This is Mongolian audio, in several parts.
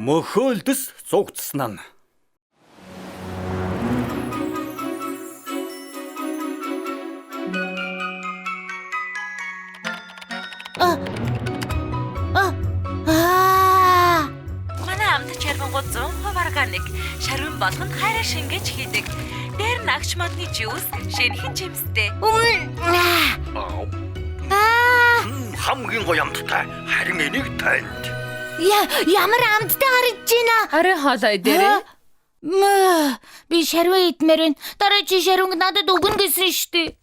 Мөхөөлдөс зугтсан нь. Манай амт чарвангууд 100% органик. Шарвин болгонд хайраа шингээж хийдэг. Дээр нь агч модны жуус, шинэхэн жимстэй. Хамгийн гоё амттай. Харин энийг танд. Ямар амттай харагдаж байна. Харин хоолой дээр. Би шарваа идмээр байна. Дараа чи шарванг надад өгнө гэсэн штэ.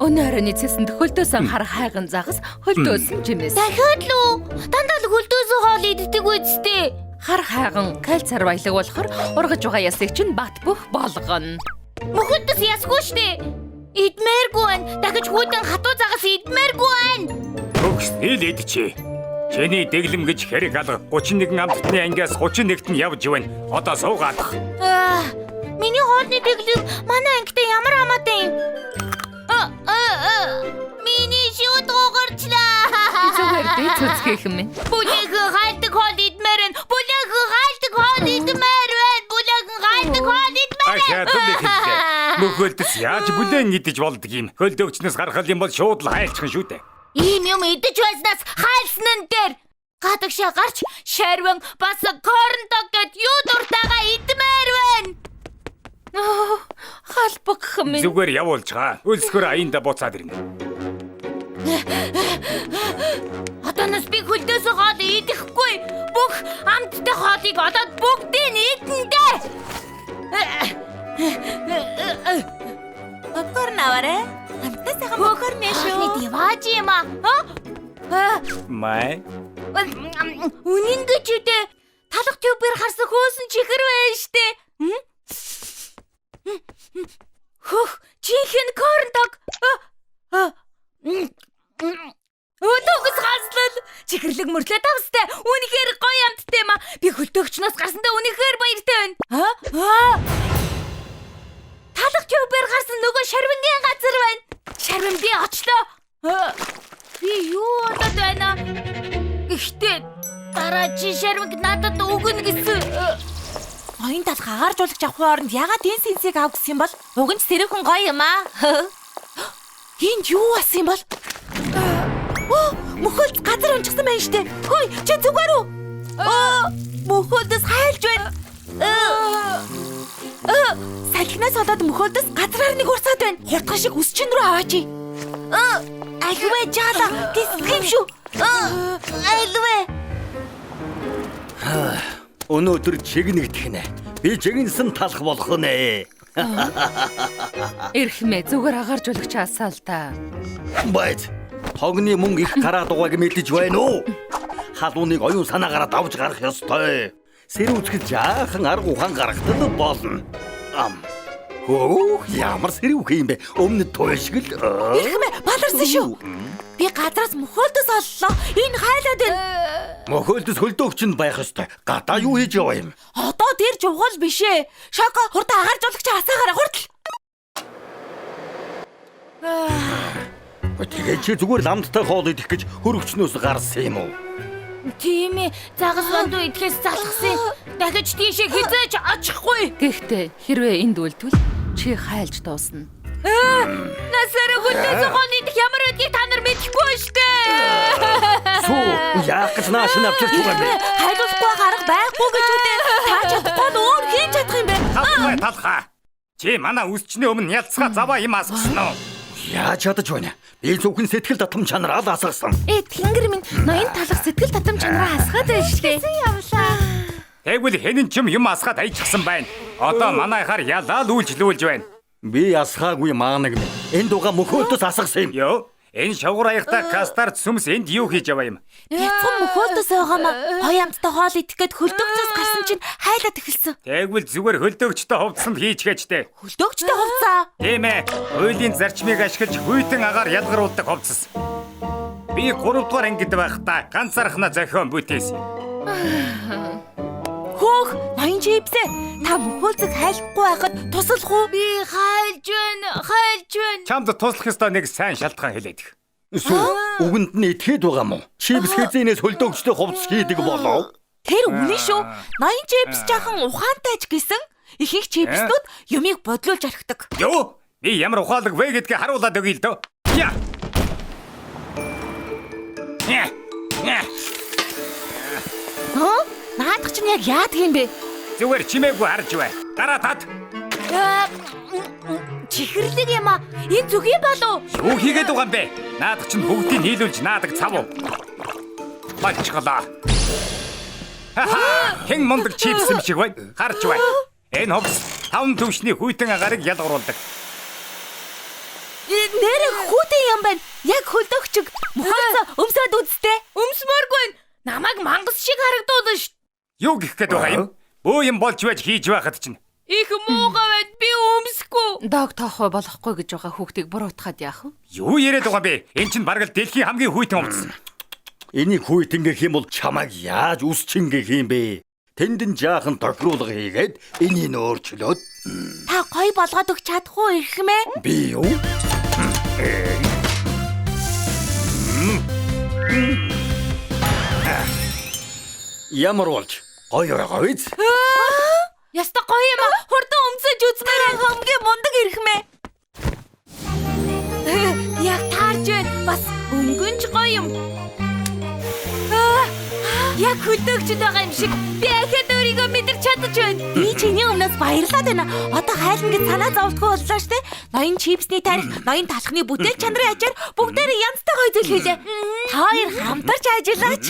Өнөө оройн цэсэнд хөлдөөсөн хар хайган загас хөлдөөсөн жимээс. Дахиад л дандаа л хөлдөөсөө хоол иддэг үсттэй. Хар хайган кальцар баялаг болохоор ургаж байгаа ясыг чинь бат бөх болгоно. Мөхөддөс ясгүй штэ. Идмээргүй байна. Дахиж хүйдэн хатуу загас идмээргүй байна. Төгснөл идчихэ. Чиний дэглэм гэж хэрэг алга 31 амтны ангиас 31-т нь явж байна. Одоо суугаадах. Миний хоолны дэглэм манай ангитай ямар хамаатай юм? Миний шууд угарчлаа. Зүгээр дээ цэцгэх юм. Бүлэхэн хайлтг хоол идмээр байна. Бүлэхэн хайлтг хоол идмээр байна. Бүлэхэн хайлтг хоол идмээр Ахаа мөхөлдөс яаж бүлээн идэж болдг юм. Хөлдөгчнөөс гаргал юм бол шууд л хайлцхан шүү дээ. Ийм юм идэж байснаас хайлсан нь дээр гадагшаа гарч шарван бас корндог гэд юу дуртайгаа идмээр байна. Халбах юм. Зүгээр явуулж гаа. Өлсгөр аянда буцаад ирнэ. Одооноос би хөлдөөсөө хоол идэхгүй. Бүх амттай хоолыг одоо бүгдийг идэн дээ. Попкорн аваарэ. Амттай сайхан попкорн шүү. Хааны дивааж юм аа. Май. Үнэн гэж үдээ. Талах тюбээр харсан хөөсөн чихэр байна штэ. Хөх, чихэн корндог. Өдөгс хаслал. Чихэрлэг мөрлөө тавстай. Үнэхээр гоё амттай юм аа. Би хөлтөөгчнөөс гарсандаа үнэхээр баяртай байна. Талах тюбээр гарсан нөгөө шарвингийн газар байна. Шарвин би очлоо. Би юу болоод байна? Гэхдээ дараа чи шарвинг надад өгнө гэсэн. Оюун талх агаарж уулагч авахын оронд ягаад энэ сэнсийг ав гэсэн юм бол? Уг нь сэрхэн гоё юм аа. Энд юу бас юм бол? Мөхөлд газар унчихсан байна штэ. Хөөе, чи зүгээр үү? Мөхөлдөс хайлж байна. Салхинаас болоод мөхөлдөс газраар нэг урсаад байна. Хурдхан шиг үсчин рүү аваач. Альвэ жаала гисгэм шүү. Альвэ. Өнөөдөр чигнэгдэх нэ. Би чигнэсэн талах болох нэ. Эрхмээ зүгээр агаарж уулагч асаа л та. Байд. Тогны мөнгө их гараад байгааг мэдэж байна уу? Халууныг оюун санаагаараа давж гарах ёстой. Сэр үзэхэд жаахан арга ухаан гаргахтал болно. Ямар сэрүүх юм бэ? Өмнө туйлшгэл. Эрхмээ баларсан шүү. Би газраас мөхөлдөс оллоо. Энэ хайлаад байна. Мөхөлдөс хөлдөөгчөнд байх ёстой. Гадаа юу хийж яваа юм? Одоо дээр жугал биш ээ. Шоко хурдан агаарж уулагч асаагаараа хурдл. Тэгээ чи зүгээр ламттай хоол идэх гэж хөрөгчнөөс гарсан юм уу? Тийм ээ. Загас бандуу идэхээс залхсан. Дахиж тийшээ хизээж очихгүй. Гэхдээ хэрвээ энд үлдвэл чи хайлж дуусна. Насаараа хөлдөөс хоол идэх ямар байдгийг та нар мэдэхгүй штэ. Сүү, яах гэж нааш нь авчирч байгаа юм бэ? Хайлуулахгүй гарга байхгүй гэж үдээ. Та чадахгүй нь өөр хийж чадах юм бэ? Талхаа. Чи манай үсчний өмнө ялцгаа заваа юм асгасан уу? Яаж чадаж байна? Би зөвхөн сэтгэл татам чанараа л асгасан. Тэнгэр минь ноён талах сэтгэл татам чанараа асгаад байна штэ. Явлаа. Тэгвэл хэнэн ч юм асгаад айчихсан байна. Одоо манайхаар ялаа л үйлчлүүлж байна. Би асгаагүй маанаг минь. Энд уга мөхөлдөс асгасан юм. Йоо, энэ шавгар аягтай кастард сүмс энд юу хийж яваа юм? Бяцхан мөхөлдөс байгаамаа. Гоё амттай хоол идэх гээд хөлдөгчөөс гарсан чинь хайлаад эхэлсэн. Тэгвэл зүгээр хөлдөөгчтэй хувцсанд хийчгээчтэй. Хөлдөгчтэй хувцаа. Тийм ээ. Хуулийн зарчмыг ашиглаж хүйтэн агаар ялгаруулдаг хувцас. Би 3 дугаар ангид байхдаа ганцаархнаа зохион бүтээсэн. Хөөх, ноён чипсээ. Та мөхөлдөс хайлахгүй байхад туслах уу? Би хайлж байна. Чамд туслах ёстой нэг сайн шалтгаан хэлээд. Үгэнд нь итгээд байгаа мó. Чипс хэзээс хөлдөөгчтэй хувцс хийдэг болов. Тэр үнэн шүү. Ноён чипс жаахан ухаантайч гэсэн. Ихэнх чипснүүд юмыг бодлуулж орхидог. Юу? Би ямар ухаалаг вэ гэдгийг харуулад өгье л дөө. Яа. Наадах чинь яг яадаг юм бэ? Зүгээр чимээгүй харж бай. Дараа тат. Чихэрлэг юм аа. Энэ зүгий болов. Юу хийгээд байгаа юм бэ? Наадах чинь бүгдийг нийлүүлж наадаг цав уу? Бачгалаа. Хэн мундаг чипс юм шиг бай. Харж бай. Энэ хувцс 5 төвшний хүйтэн агарыг ялгаруулдаг. Нэр хүүтэн юм байна. Яг хөлдөөгчөг мохоц өмсөд үзтээ. Өмсмөргүй. Намайг мангас шиг харагдуулна ш. Юу гэх гээд байгаа юм? Бөө юм болж байж хийж байхад чинь. Их муугаа байд би өмсөхгүй. Дог тоохой болохгүй гэж байгаа хүүхдийг буруутгаад яах вэ? Юу яриад байгаа бэ? Энд чинь бараг л дэлхийн хамгийн хүйтэн хувцс. Энийг хүйтэн гэх юм бол чамайг яаж үсчин гэх юм бэ? Тэнд нь жаахан тохируулга хийгээд энийг өөрчлөөд Та гоё болгоод өгч чадахгүй ирэх мэ? би юу? Ямар болж гоё байгаа биз? Яста гоё юм аа. Хурдан өмсөж үзмээр хамгийн мундаг ирэх мэ? Яг таарж байна. Бас өнгөнч гоё юм. Яг хөлдөөгчд байгаа юм шиг. Би ахад өөрийгөө мэдэрч чадаж байна. Би чиний өмнөөс баярлаад байна. Одоо хайлна гэж санаа зовдгоо боллоо штэ. Ноён чипсний тарих, ноён талхны бүтээл чанарын ачаар бүгдээрээ янзтай гоё зүйл хийлээ. Та хоёр хамтарч ажиллаач.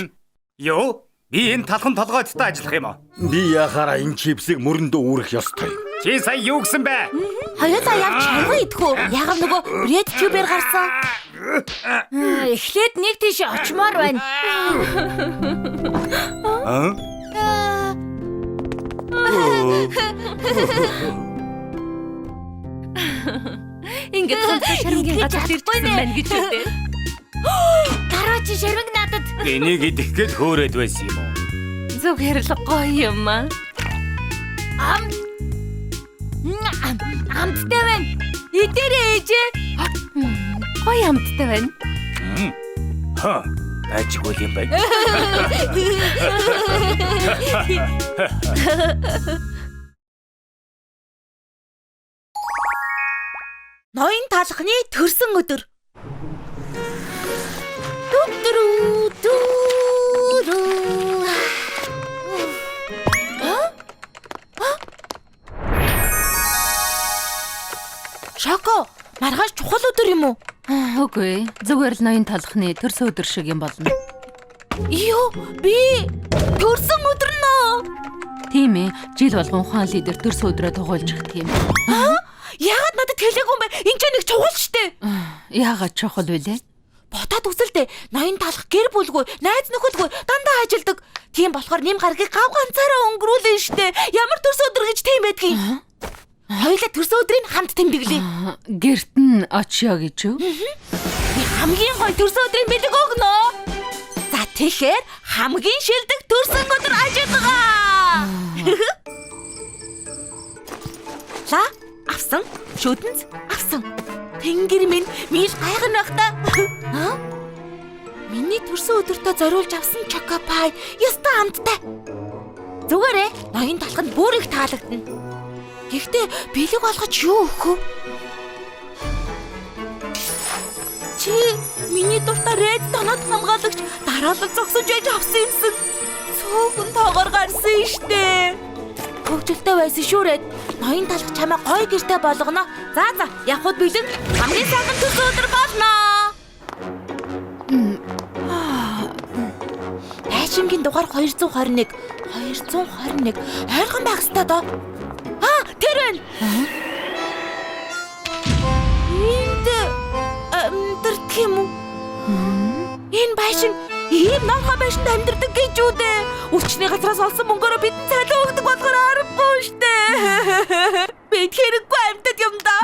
Юу? Би энэ талхан толгойдтой ажиллах юм уу? Би яхаараа энэ чипсийг мөрөндөө үүрэх ёстой. Чи сая юу гэсэн бэ? Хоёулаа явж чарга идэх үү? Яг нөгөө Red Cube-ээр гарсан. Эхлээд нэг тийш очмоор байна. Ингээд хамтаа шармгийн газар ирчихсэн байна гэж үү? Дараа чи шармаг надад. Энийг идэх гээд хөөрөөд байсан юм уу? Зүгээр л гоё юм аа. Амттай байна. Идэрээ ээжээ. Гоё амттай байна. Ажгүй юм байна. Ноён талхны төрсөн өдөр. Дүрүү дүрүү. Шоко, маргааш чухал өдөр юм уу? Үгүй, зүгээр л ноён талхны төрсөн өдөр шиг юм болно. Юу, би төрсөн өдөр нөө. Тийм ээ, жил болгон ухаан лидер төрсөн өдрөө тоглож ирдэг юм. Яагаад надад хэлээгүй юм бэ? Энд ч нэг чухал штэ. Яагаад чухал вэ? Ботоод үзэлдэ. Ноён талх гэр бүлгүй, найз нөхөдгүй дандаа ажилдаг. Тийм болохоор нэм гарагийг гав ганцаараа өнгөрүүлэн штэ. Ямар төрсөн өдөр гэж тийм байдгийг. Хоёулаа төрсөн өдрийг хамт тэмдэглэе. Гэрт нь очиё гэж юу? Би хамгийн гоё төрсөн өдрийн бэлэг өгнө. За тэгэхээр хамгийн шилдэг төрсөн өдөр ажиллагаа. За, авсан. Шүдэнц авсан. Тэнгэр минь миш гайхна бахта. Миний төрсөн өдөртөө зориулж авсан чокопай яста амттай. Зүгээрээ ноён талханд бүр их таалагдана. Гэхдээ бэлэг болгож юу өгөх вэ? Чи миний дуртай Red Donut хамгаалагч дараалал зогсож байж авсан юмсан. Цөөхөн тоогоор гарсан штэ. Хөвгөлтэй байсан шүүрээд ноён талх чамаа гоё гэртэй болгоно. За явхад бэлэг хамгийн сайхан төрсөн өдөр болно. Байшингийн дугаар 221 ойрхон байх ёстой доо. Тэр байна. Энд амьдардаг юм уу? Энэ байшин ийм нонхоо байшинд амьдардаг гэж үү дээ. Өчний газраас олсон мөнгөөрөө бидний цайлаа өгдөг болохоор аргагүй штэ. Бид хэрэггүй амьтад юм да.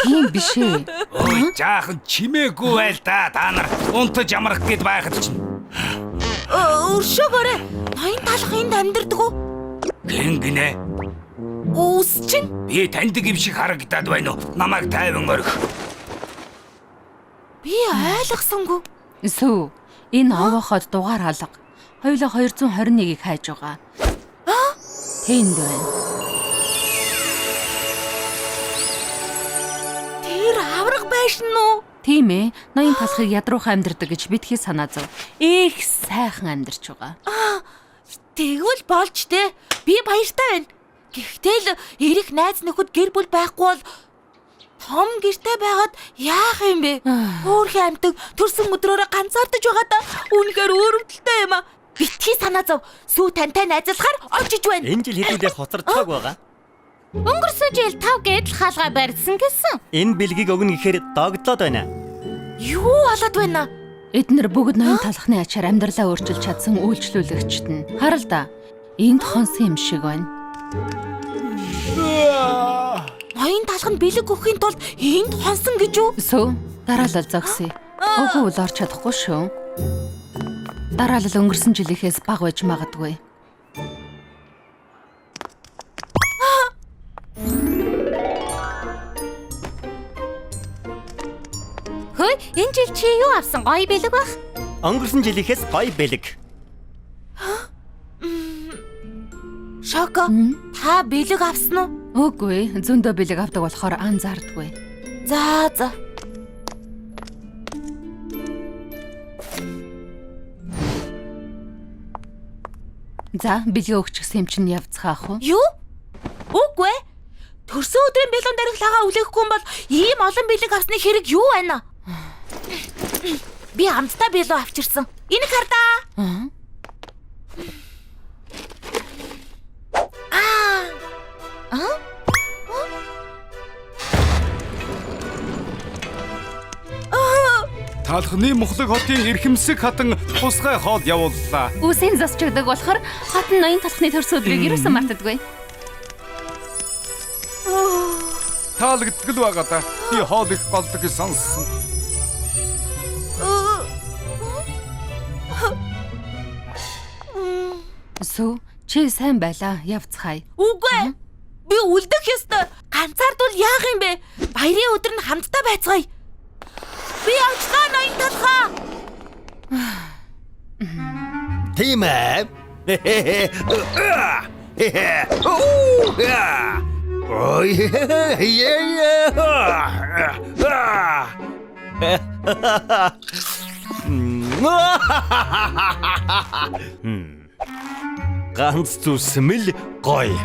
Тийм биш ээ. Ой, жаахан чимээгүй байл та нар унтаж амрах гээд байхад чинь. Өршөөгөөрэй. Ноён талх энд амьдардаг уу? Гинэ. Үс чинь Би таньдаг юм шиг харагдаад байна уу? Намайг тайван орхи. Би ойлгосонгүй. Сүү, энэ овооход дугаар алга. Хоёулаа 221-ийг хайж байгаа. Тэнд байна. Тэр авраг байшин уу? Тийм ээ. Ноён талхыг ядруухан амьдрдаг гэж битгий санаа зов. Их сайхан амьдарч байгаа. Тэгвэл болж те. Би баяртай байна. Гэхдээ л эрэх найз нөхөд гэр бүл байхгүй бол том гэртэй байгаад яах юм бэ? Хөөрхөн амтэг төрсөн өдрөөрөө ганцаардаж байгаа да. Үнэхээр өөрөвдөлтэй юм а. Битгий санаа зов. Сүү тантай найзалахаар очиж байна. Энэ жил хэдүүлээ хоцорцоог байгаа. Өнгөрсөн жил 5 гэдэл хаалга барьсан гэсэн. Энэ бэлгийг өгнө гэхээр догдлоод байна. Юу болоод байна? Эднэр бүгд ноён талхны ачаар амьдралаа өөрчилж чадсан үйлчлүүлэгчд нь. Харал да. Энд хонсон юм шиг байна. Ноён талханд бэлэг өгөхийн тулд энд хонсон гэж үү? Сүү, дараалал зогсъё. Өгөө үл орч чадахгүй шүү. Дараалал өнгөрсөн жилийнхээс бага байж магадгүй. Хөөе, энэ жил чи юу авсан? Гоё бэлэг бах. Өнгөрсөн жилийнхээс гоё бэлэг. Шоко, та бэлэг авсан уу? Үгүй, зөндөө бэлэг авдаг болохоор анзаардгүй. За. За, бэлгээ өгч гсэн юм чинь явцгаах уу? Юу? Үгүй. Төрсөн өдрийн бэлэн дарихлагаа үлээхгүй юм бол ийм олон бэлэг авсны хэрэг юу байна? Би амттай бэлүү авчирсан. Энэ хардаа. Талхны мухлаг хотын эрхэмсэг хатан тусгай хоол явууллаа. Үсийн засчигдаг болохоор хатан ноён талхны төрсөн өдрийг юусэн мартадгүй. Таалагддаг л байгаа да. Би хоол их голдог гэж сонссон. Сүү, чи сайн байлаа. Явцгаая. Үгүй. Би үлдэх ёстой. Ганцаардвал яах юм бэ? Баярын өдөр нь хамтдаа байцгаая. Би явцгаа ноён талхаа. Тийм ээ. Ой. Ганц зүсмэл гоё.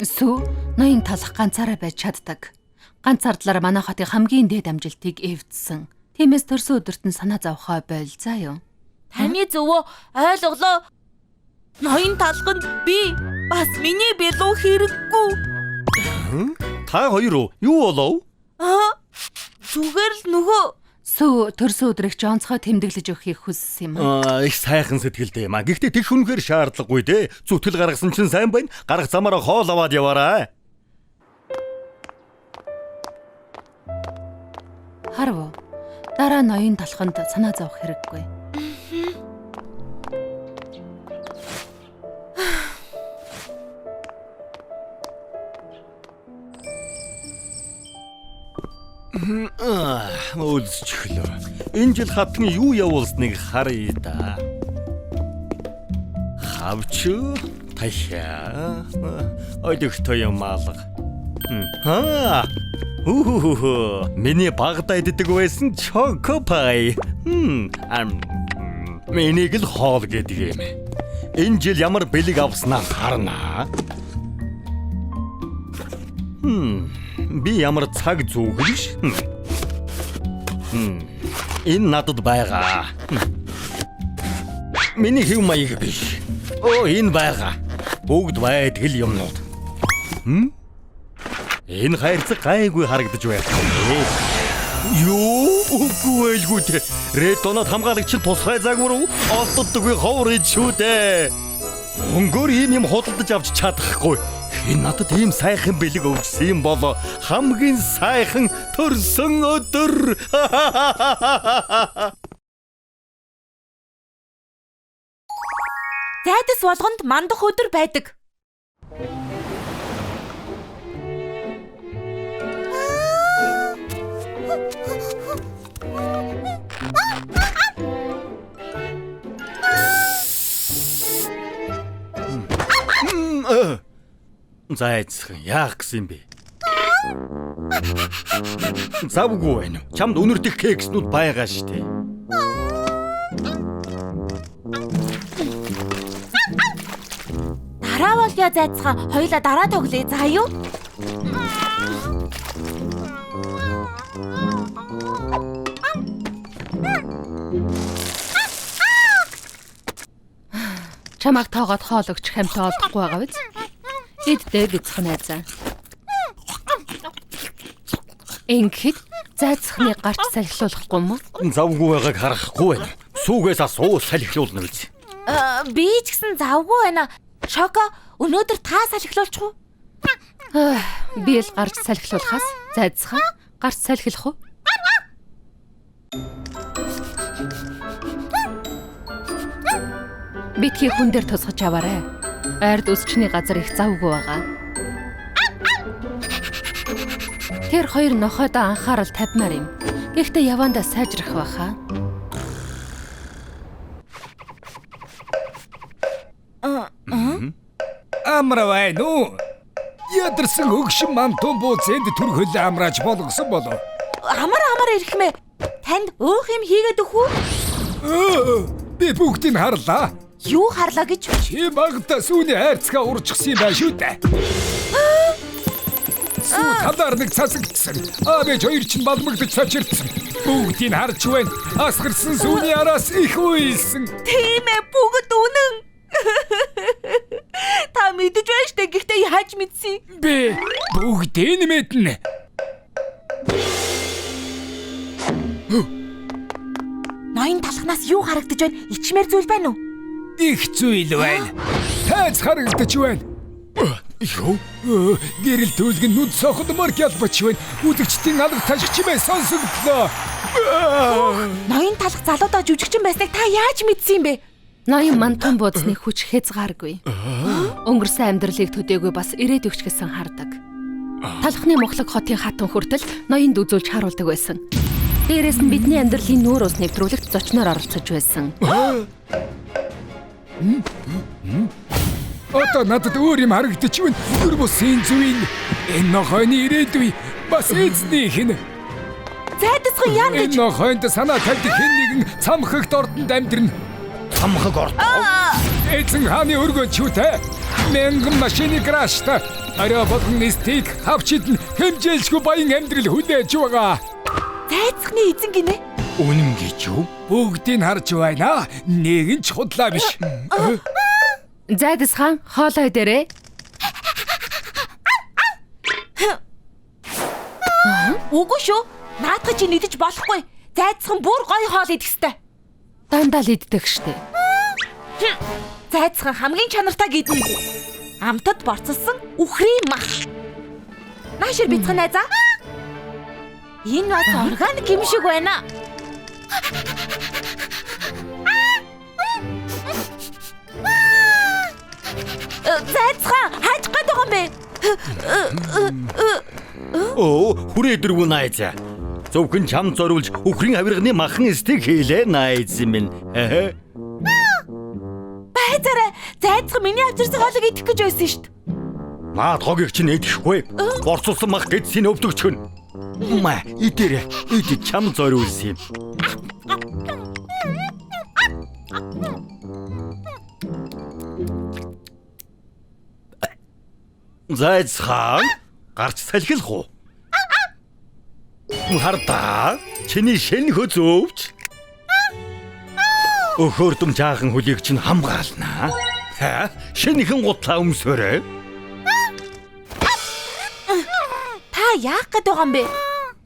Сүү, ноён талх ганцаараа байж чаддаг. Ганцаардлаар манай хотын хамгийн дээд амжилтыг эвдсэн. Тиймээс төрсөн өдөрт нь санаа зовхоо бойл заа юу. Таны зөвөө ойлголоо. Ноён талханд би бас миний бэлүү хэрэггүй. Та хоёр юу болов? Зүгээр л нөгөө Сүү, төрсөн өдрийг жонцгой тэмдэглэж өгөхийг хүссэн юм аа. Их сайхан сэтгэлтэй юм а. Гэхдээ тэг хүнхээр шаардлагагүй те. Зүтгэл гаргасан чинь сайн байна. Гарах замаараа хоол аваад яваарай. Харав. Дараа ноён талханд санаа зовх хэрэггүй. Өлсчихлөө. Энэ жил хатан юу явуулсныг харъя да. Хавч тахя. Ойдогтой юм алга. Миний багтаа иддэг байсан чоко пай. Миний гэл хоол гэдэг юм. Энэ жил ямар бэлэг авснаа харнаа. Би ямар цаг зүгэж? Энэ надад байгаа. Миний хэв маяг биш. Энэ байгаа. Бүгд байдаг л юмнууд. Энэ хайрцаг гайгүй харагдаж байна. Юу? Үгүй байлгүй те. Ред донод хамгаалагч нь тусгай загвар олддоггүй ховор ид шүү дээ. Өнгөөр ийм юм худалдаж авч чадахгүй. Энэ надад ийм сайхан бэлэг өгсөн юм болоо хамгийн сайхан төрсөн өдөр. зайдас болгонд мандах өдөр байдаг. Зайцхан яах гэсэн юм бэ? Завгүй байна уу? Чамд өнөрдөх кекснүүд байгаа штэ. Дараа болё зайцхан. Хоёулаа дараа тоглоё. За юу? Чамайг тоогоод хоол өгч хамт олдохгүй байгаа биз? Иддээ гэцхэн найзаа. Ингээд зайцхны гарч салхилуулахгүй мө? Завгүй байгааг харахгүй байна. Сүүгээс асуу салхилуулна биз. Би ч гэсэн завгүй байна. Шоко, өнөөдөр та салхилуулчих уу? Би л гарч салхилуулахаас зайцхан гарч салхилах уу? Битгий хүн дээр тусгаж аваарай. Ард өсчний газар их завгүй байгаа. Тэр хоёр нохойдоо анхаарал тавьмаар юм. Гэхдээ явандаа сайжрах байхаа. Амравай нүү. Ядарсан хөгшин мантун бууцэнд төрхөл амрааж болгосон болов. Амар ирэхмэ. Танд өөх юм хийгээд өгөх үү? Би бүгдийг харлаа. Юу харлаа гэж? Чи багтаа сүүний хайрцгаа урчихсан юм байна шүү дээ. Сүү талаар нэг цасагдсан. Аавч хоёр ч балмагдаж цочирдсан. Бүгдийг харж байна. Асгарсан сүүний араас их уйлсан. Тийм ээ, бүгд үнэн. Та мэдэж байна штэ. Гэхдээ яаж мэдсэн? Би бүгдийг мэднэ. Ноён талхнаас юу харагдаж байна? Ичмэр зүйл байна уу? Их зүйл байна. Тайз харагдаж байна. Юу? Гэрэл төлгөн нүд сохдмор ялбач байна. Үдгчдийн алга ташигчмээ сонсогдлоо. Ноён талх залуудаа жүжигчин байсныг та яаж мэдсэн юм бэ? Ноён мантан бууцны хүч хязгааргүй. Өнгөрсөн амьдралыг төдөөгүй бас ирээд өгч гэсэн хардаг. Талхны мухлаг хотын хатан хүртэл ноёнд үзүүлж харуулдаг байсан. Дээрээс нь бидний амьдралын нүүр ус нэвтрүүлэгт зочноор оролцож байсан. Одоо надад өөр юм харагдаж байна. Өр бусын зүвийн энэ нохойны ирээдүй бас эзнийх нь. Зайдасхан яам гэж? Энэ нохойд санаа тавьдаг хэн нэгэн цамхагт ордонд амьдрна. Хамхаг орд. Эзэн хааны өргөч юу те? Мянган машины крашта. Арай болгон стейк хавчид хэмжээлшгүй баян амьдрал хүлээж байгаа. Зайцхны эзэн гинэ? Үнэн гэж юу? Бүгдийг харж байна. Нэг нь ч худлаа биш. Зайдасхан хоолой дээрээ. Үгүй шүү. Наадах чи нэгдэж болохгүй. Зайцхан бүр гоё хоол идэх хэвээр. Дандаа л иддэг штэ. Зайцхан хамгийн чанартай гиднэ. Амтад борцолсон үхрийн мах. Наашир бицхан найзаа. Энэ бас органик юм шиг байна. Зайцхан хаач гээд байгаа юм бэ? Оо, хүрээдэргүй найз. Зөвхөн чам зориулж үхрийн хавирганы махан стейк хийлээ найз минь. Байцаараа зайцхан миний авчирсан хоолыг идэх гэж байсан шүү дээ. Наад хогийг чинь идэхгүй. Борцуулсан мах гэдсийн өвдөгчгөн. Ма, идэрэ. Идэ чам зориулсан юм. Зайцхан гарч салхилах уу? Хардаа чиний шин хөзөвч. Өхөрдөм жаахан хөлийг чинь хамгаалнаа. Ха? Шинэхэн гутлаа өмсөөрэй. Та яах гээд байгаа юм бэ?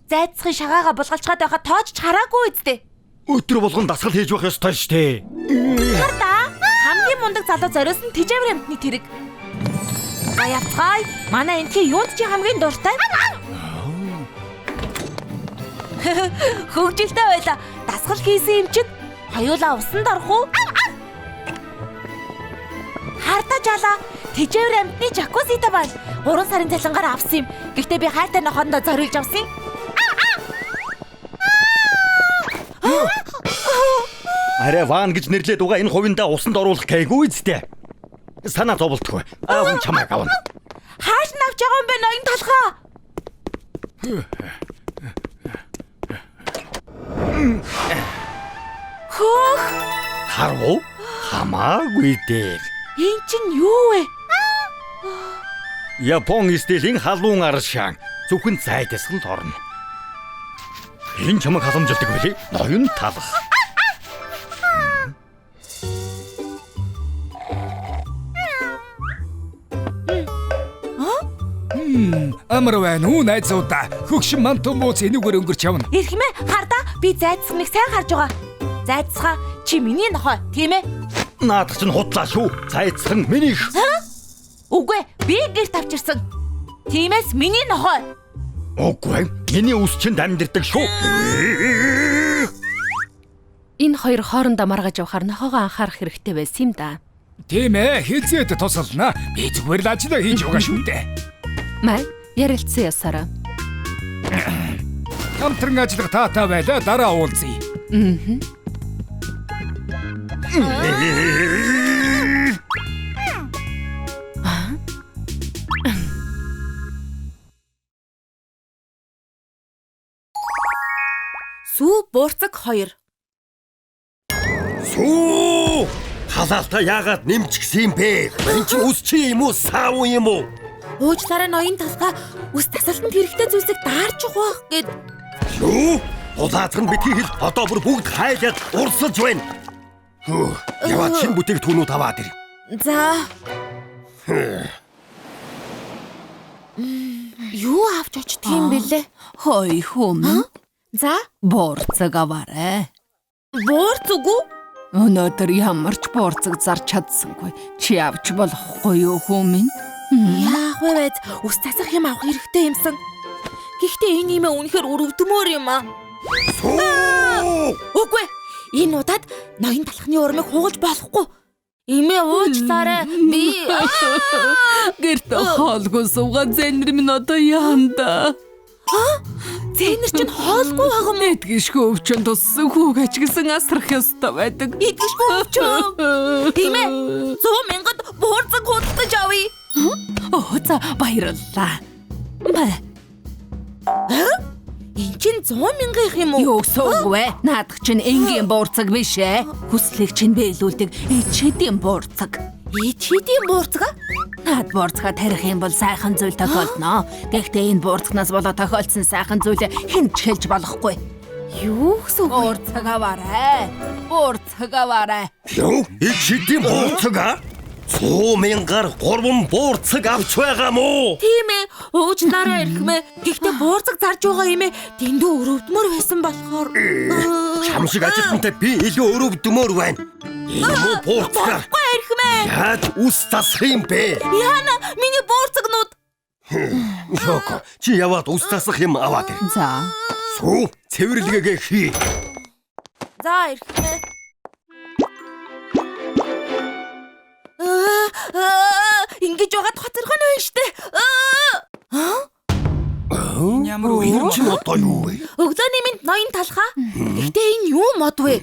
Зайцхан шагаага булгалчгаад байхад тоож хараагүй үсттэй. Өдөр болгон дасгал хийж байх ёстой штэ. Хардаа хамгийн мундаг залуу зориулсан тэжээвэр амтны тэрэг. Аяцгай, манай энтхий юунд чи хамгийн дуртай? Хөгжилтэй байла. Дасгал хийсэн юм чинь хоёулаа усанд орох уу? Хардаа жаалаа. Тэжээвэр амтны жакузитай байна. 3 сарын цалингаар авсан юм. Гэхдээ би хайртай нохондоо зориулж авсан. Арай ван гэж нэрлээд угаа энэ хувиндаа усанд оруулах гээгүй үсттэй. Санаа зовлтгүй. Аав чамайг авна. Хааш навч байгаа юм бэ ноён толгой? Хөөх, Харвуу? Хамаагүй дээр. эн чинь юу вэ? Япон стилийн халуун аршаан зөвхөн зайдасгал орно. Энэ чамайг халамжилдаг байлээ. Ноён талах. Амар байна уу найзуудаа. Хөгшин мантун мууц энүүгээр өнгөрч явна. Эрхмээ хардаа би зайдсагныг сайн харж байгаа. Зайдсгаа чи миний нохой тийм ээ? Наадах чинь худлаа шүү. Зайцхан минийх. Үгүй би гэрт авчирсан. Тиймээс миний нохой. Үгүй миний үс чинь дамжирдаг шүү. Энэ хоёр хоорондоо маргаж явахаар нохоогоо анхаарах хэрэгтэй байсан юм да. Тийм ээ, хизээд тусална. Би зүгээр л ажлаа хийж байгаа шүү дээ. Май ярилцсан ясараа. Хамтран ажиллах таатай байлаа, дараа уулзъя. Сүү буурцаг 2. Сүү! Халаалтаа яагаад нэмчихсэн юм бэ? Энэ чинь үс чи юм уу, сав юм уу? Уучлаарай ноён толгой үс тасалтанд хэрэгтэй зүйлсийг даарч явах гэд. Юу? Улаацхан битгий хэл одоо бүр бүгд хайлаад урсаж байна. Яваад шинэ бүтээгдэхүүнүүд аваад ир. За. Юу авч очт юм бэлээ? Хой хүм За, буурцаг аваарэ. буурцаг уу? Өнөөдөр ямар ч буурцаг зарч чадсангүй. Чи авч болохгүй юу хүм? Яах вэ байд? Үс тасах юм авах хэрэгтэй юмсан. Гэхдээ энэ юм үнэхээр өрөвдмөр юм аа. Үгүй. Энэ удаад ноён талхны урмыг хугалж болохгүй. Имээ уучлаарай. Би Гэрт хоолгүй суугаад зэнэр минь одоо яанда. зэнэр чинь хоолгүй байгаа юм. Эдгишгүй өвчин туссан хүүг ажигласан асрах ёстой байдаг. Идэгшгүй өвчөө. Имээ 100,000-д буурцаг худалдаж авъя. Оо за баярлалаа. Энд чинь 100,000 юм уу? Юу гэсүгвэ? Наадах чинь энгийн буурцаг биш ээ. Хүслийг чинь биелүүлдэг ичээдийн буурцаг. Ичээдийн буурцаг аа? Наад буурцгаа тарих юм бол сайхан зүйл тохиолдно. Гэхдээ энэ буурцагнаас болоо тохиолдсон сайхан зүйлээ хэн ч хэлж болохгүй. Юу гэсэн үг? Буурцаг аваарай. Буурцаг аваарай. Юу? Ичээдийн буурцаг аа? 100,000-аар 3 буурцаг авч байгаа мó? Тийм ээ. Уучлаарай эрхмээ. Гэхдээ буурцаг зарж байгаа юм ээ. Дэндүү өрөвдмөр байсан болохоор. Чам шиг ажилтнтай би илүү өрөвдмөр байна. Энэ буурцаг Гүй эрхмээ. яаж үс тасах юм бэ? Яна миний буурцагнууд. Йоко, чи яваад үс тасах юм аваад ир. За. Сүү, цэвэрлэгээ хий. За эрхмээ. Ингэж байгаад хоцорхон байна штэ. Ямар Энэ чинь одоо юу вэ? Өглөөний минь ноён талхаа. Гэхдээ энэ юу мод вэ?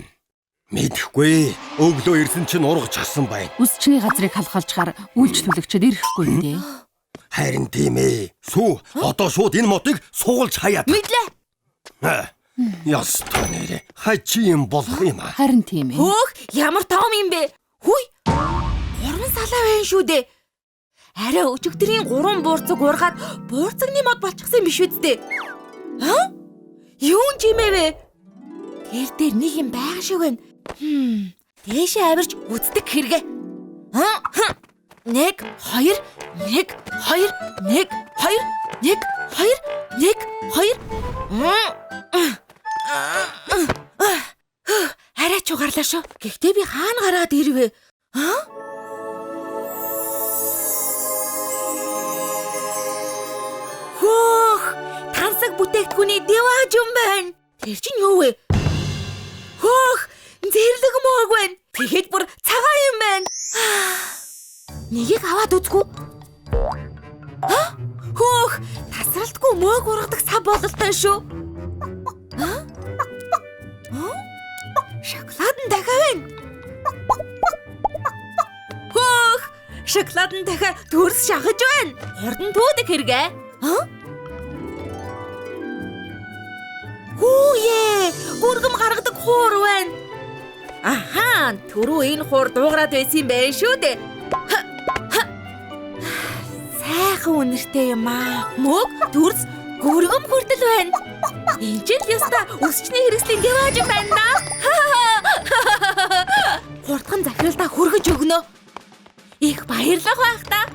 Мэдэхгүй. Өглөө ирсэн чинь ургачсан байна. Үсчний газрыг халахалчаар үйлчлүүлэгчд ирэхгүй нэ. Харин тийм ээ. Сүү, одоо шууд энэ мотыг суулж хаяад. Мэдлээ. Ястай нэрэ. Хачи юм болох юм аа. Харин тийм ээ. Хөөх, ямар том юм бэ? Хүй. 3 салаа байна шүү дээ. Арай өчигдрийн 3 буурцаг ургаад буурцагны мод болчихсон биш үсттэй. Юу юм вэ? Тэр дээр нэг юм байгаа шиг байна. Дээшээ авирч үздэг хэрэгэ. 1 2 1 2 1 2 1 2 1 2 1 2 арай чугарлаа шүү. Гэхдээ би хаана гараад ирвэ? Хөөх, тансаг бүтээгдэхүүний дэвааж юм байна. Тэр чинь юу вэ? Хөөх, зэрлэг мөөг байна. Тэгэхэд бүр цагаан юм байна. Нэгийг аваад үзгүй. Хөөх, тасралтгүй мөөг ургадаг сав бололтой шүү. Шоколад нь дахиад байна. Хөөх, шоколад нь дахиад төрс шахаж байна. Хурдан түүдэг хэрэгэ. Хүүе, гүргэм гаргадаг хуур байна. Аха, түрүү энэ хуур дуугараад байсан юм байна шүү дээ. Сайхан үнэртэй юм аа. Мөг, төрс, гүргэм хүртэл байна. Энд ч л ёстой өсчний хэрэгслийн дэвааж юм байна да. Хурдхан захирал та хүргэж өгнө. Их баярлах байх та.